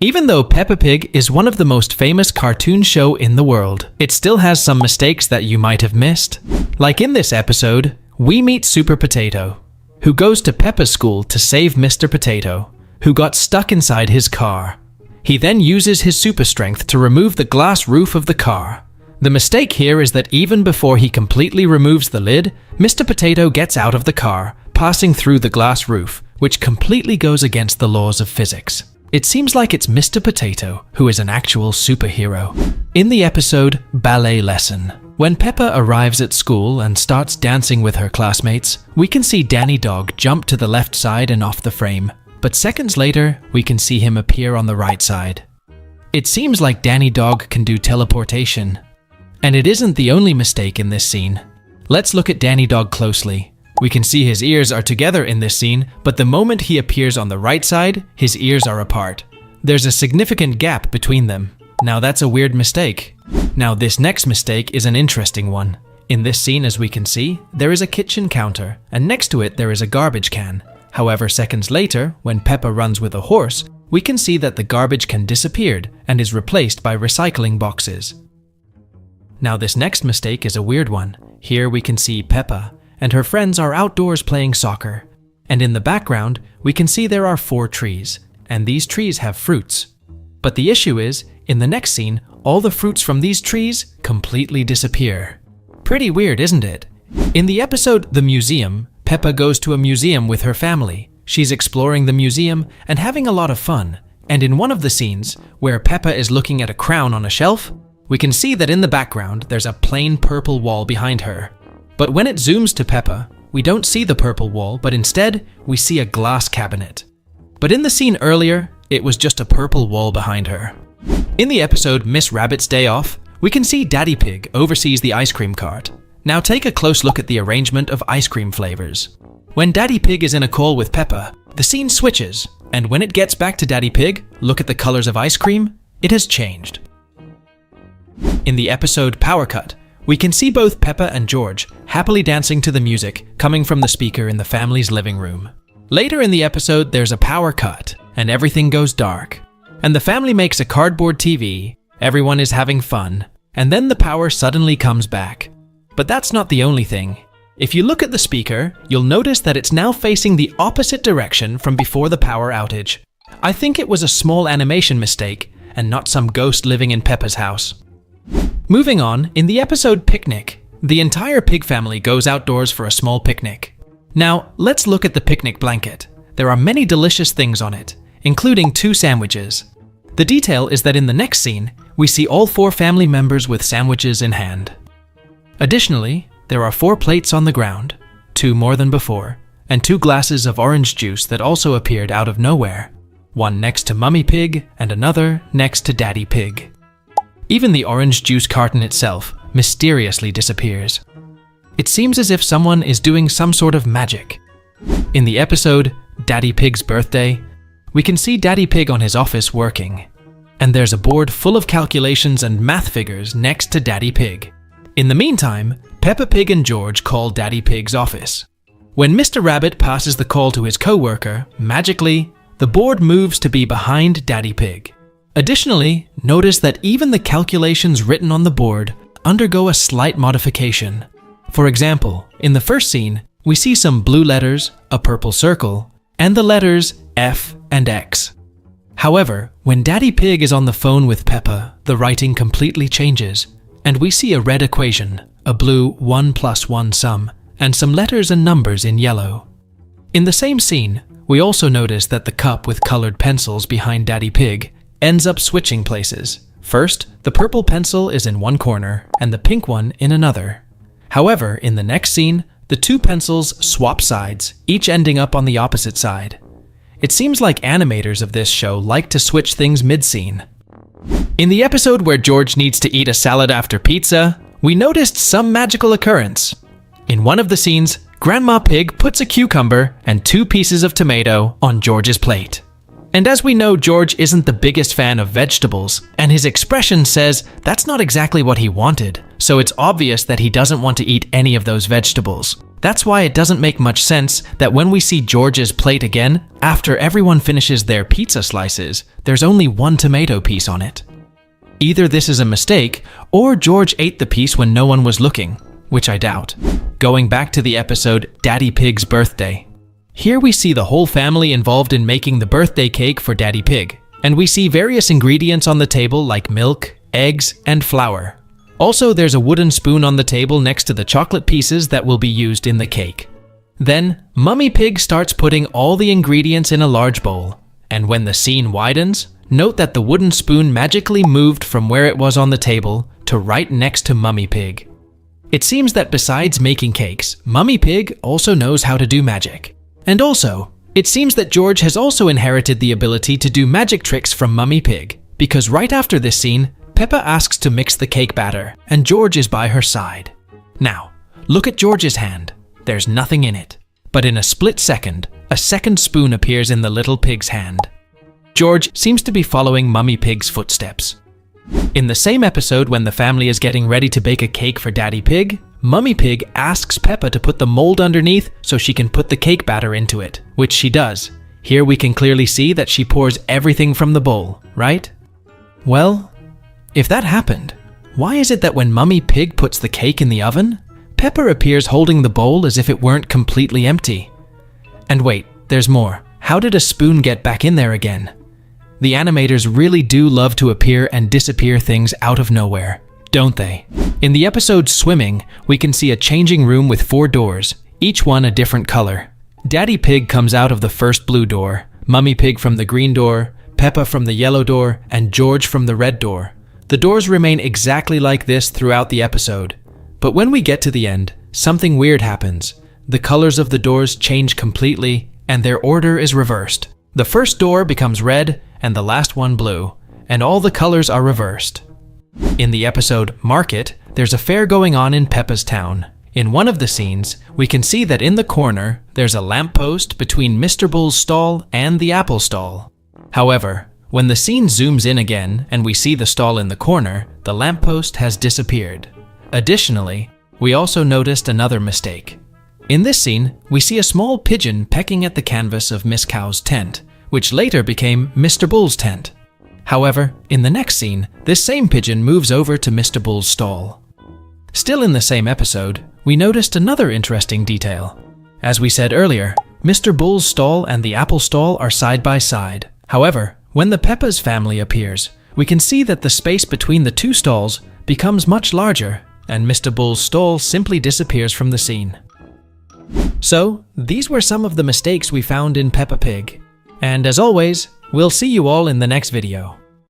Even though Peppa Pig is one of the most famous cartoon show in the world, it still has some mistakes that you might have missed. Like in this episode, we meet Super Potato, who goes to Peppa's school to save Mr. Potato, who got stuck inside his car. He then uses his super strength to remove the glass roof of the car. The mistake here is that even before he completely removes the lid, Mr. Potato gets out of the car, passing through the glass roof, which completely goes against the laws of physics. It seems like it's Mr. Potato who is an actual superhero. In the episode Ballet Lesson, when Peppa arrives at school and starts dancing with her classmates, we can see Danny Dog jump to the left side and off the frame, but seconds later, we can see him appear on the right side. It seems like Danny Dog can do teleportation. And it isn't the only mistake in this scene. Let's look at Danny Dog closely. We can see his ears are together in this scene, but the moment he appears on the right side, his ears are apart. There's a significant gap between them. Now that's a weird mistake. Now this next mistake is an interesting one. In this scene, as we can see, there is a kitchen counter, and next to it there is a garbage can. However, seconds later, when Peppa runs with a horse, we can see that the garbage can disappeared and is replaced by recycling boxes. Now this next mistake is a weird one. Here we can see Peppa, and her friends are outdoors playing soccer. And in the background, we can see there are 4 trees, and these trees have fruits. But the issue is, in the next scene, all the fruits from these trees completely disappear. Pretty weird, isn't it? In the episode The Museum, Peppa goes to a museum with her family. She's exploring the museum and having a lot of fun. And in one of the scenes, where Peppa is looking at a crown on a shelf, we can see that in the background there's a plain purple wall behind her. But when it zooms to Peppa, we don't see the purple wall, but instead we see a glass cabinet. But in the scene earlier, it was just a purple wall behind her. In the episode Miss Rabbit's Day Off, we can see Daddy Pig oversees the ice cream cart. Now take a close look at the arrangement of ice cream flavors. When Daddy Pig is in a call with Peppa, the scene switches, and when it gets back to Daddy Pig, look at the colors of ice cream, it has changed. In the episode Power Cut, we can see both Peppa and George happily dancing to the music coming from the speaker in the family's living room. Later in the episode, there's a power cut, and everything goes dark. And the family makes a cardboard TV, everyone is having fun, and then the power suddenly comes back. But that's not the only thing. If you look at the speaker, you'll notice that it's now facing the opposite direction from before the power outage. I think it was a small animation mistake, and not some ghost living in Peppa's house. Moving on, in the episode Picnic, the entire pig family goes outdoors for a small picnic. Now, let's look at the picnic blanket. There are many delicious things on it, including 2 sandwiches. The detail is that in the next scene, we see all 4 family members with sandwiches in hand. Additionally, there are 4 plates on the ground, 2 more than before, and 2 glasses of orange juice that also appeared out of nowhere. One next to Mummy Pig and another next to Daddy Pig. Even the orange juice carton itself mysteriously disappears. It seems as if someone is doing some sort of magic. In the episode Daddy Pig's Birthday, we can see Daddy Pig on his office working. And there's a board full of calculations and math figures next to Daddy Pig. In the meantime, Peppa Pig and George call Daddy Pig's office. When Mr. Rabbit passes the call to his co-worker, magically, the board moves to be behind Daddy Pig. Additionally, notice that even the calculations written on the board undergo a slight modification. For example, in the first scene, we see some blue letters, a purple circle, and the letters F and X. However, when Daddy Pig is on the phone with Peppa, the writing completely changes, and we see a red equation, a blue 1 + 1 sum, and some letters and numbers in yellow. In the same scene, we also notice that the cup with colored pencils behind Daddy Pig ends up switching places. First, the purple pencil is in one corner and the pink one in another. However, in the next scene, the 2 pencils swap sides, each ending up on the opposite side. It seems like animators of this show like to switch things mid-scene. In the episode where George needs to eat a salad after pizza, we noticed some magical occurrence. In one of the scenes, Grandma Pig puts a cucumber and 2 pieces of tomato on George's plate. And as we know, George isn't the biggest fan of vegetables, and his expression says that's not exactly what he wanted, so it's obvious that he doesn't want to eat any of those vegetables. That's why it doesn't make much sense that when we see George's plate again, after everyone finishes their pizza slices, there's only one tomato piece on it. Either this is a mistake, or George ate the piece when no one was looking, which I doubt. Going back to the episode Daddy Pig's Birthday. Here we see the whole family involved in making the birthday cake for Daddy Pig, and we see various ingredients on the table like milk, eggs, and flour. Also, there's a wooden spoon on the table next to the chocolate pieces that will be used in the cake. Then, Mummy Pig starts putting all the ingredients in a large bowl, and when the scene widens, note that the wooden spoon magically moved from where it was on the table to right next to Mummy Pig. It seems that besides making cakes, Mummy Pig also knows how to do magic. And also, it seems that George has also inherited the ability to do magic tricks from Mummy Pig, because right after this scene, Peppa asks to mix the cake batter, and George is by her side. Now, look at George's hand. There's nothing in it. But in a split second, a second spoon appears in the little pig's hand. George seems to be following Mummy Pig's footsteps. In the same episode when the family is getting ready to bake a cake for Daddy Pig, Mummy Pig asks Peppa to put the mold underneath so she can put the cake batter into it, which she does. Here we can clearly see that she pours everything from the bowl, right? Well, if that happened, why is it that when Mummy Pig puts the cake in the oven, Peppa appears holding the bowl as if it weren't completely empty? And wait, there's more. How did a spoon get back in there again? The animators really do love to appear and disappear things out of nowhere, don't they? In the episode Swimming, we can see a changing room with 4 doors, each one a different color. Daddy Pig comes out of the first blue door, Mummy Pig from the green door, Peppa from the yellow door, and George from the red door. The doors remain exactly like this throughout the episode. But when we get to the end, something weird happens. The colors of the doors change completely, and their order is reversed. The first door becomes red, and the last one blue, and all the colors are reversed. In the episode Market, there's a fair going on in Peppa's town. In one of the scenes, we can see that in the corner, there's a lamppost between Mr. Bull's stall and the apple stall. However, when the scene zooms in again and we see the stall in the corner, the lamppost has disappeared. Additionally, we also noticed another mistake. In this scene, we see a small pigeon pecking at the canvas of Miss Cow's tent, which later became Mr. Bull's tent. However, in the next scene, this same pigeon moves over to Mr. Bull's stall. Still in the same episode, we noticed another interesting detail. As we said earlier, Mr. Bull's stall and the apple stall are side by side. However, when the Peppa's family appears, we can see that the space between the 2 stalls becomes much larger, and Mr. Bull's stall simply disappears from the scene. So, these were some of the mistakes we found in Peppa Pig. And as always, we'll see you all in the next video.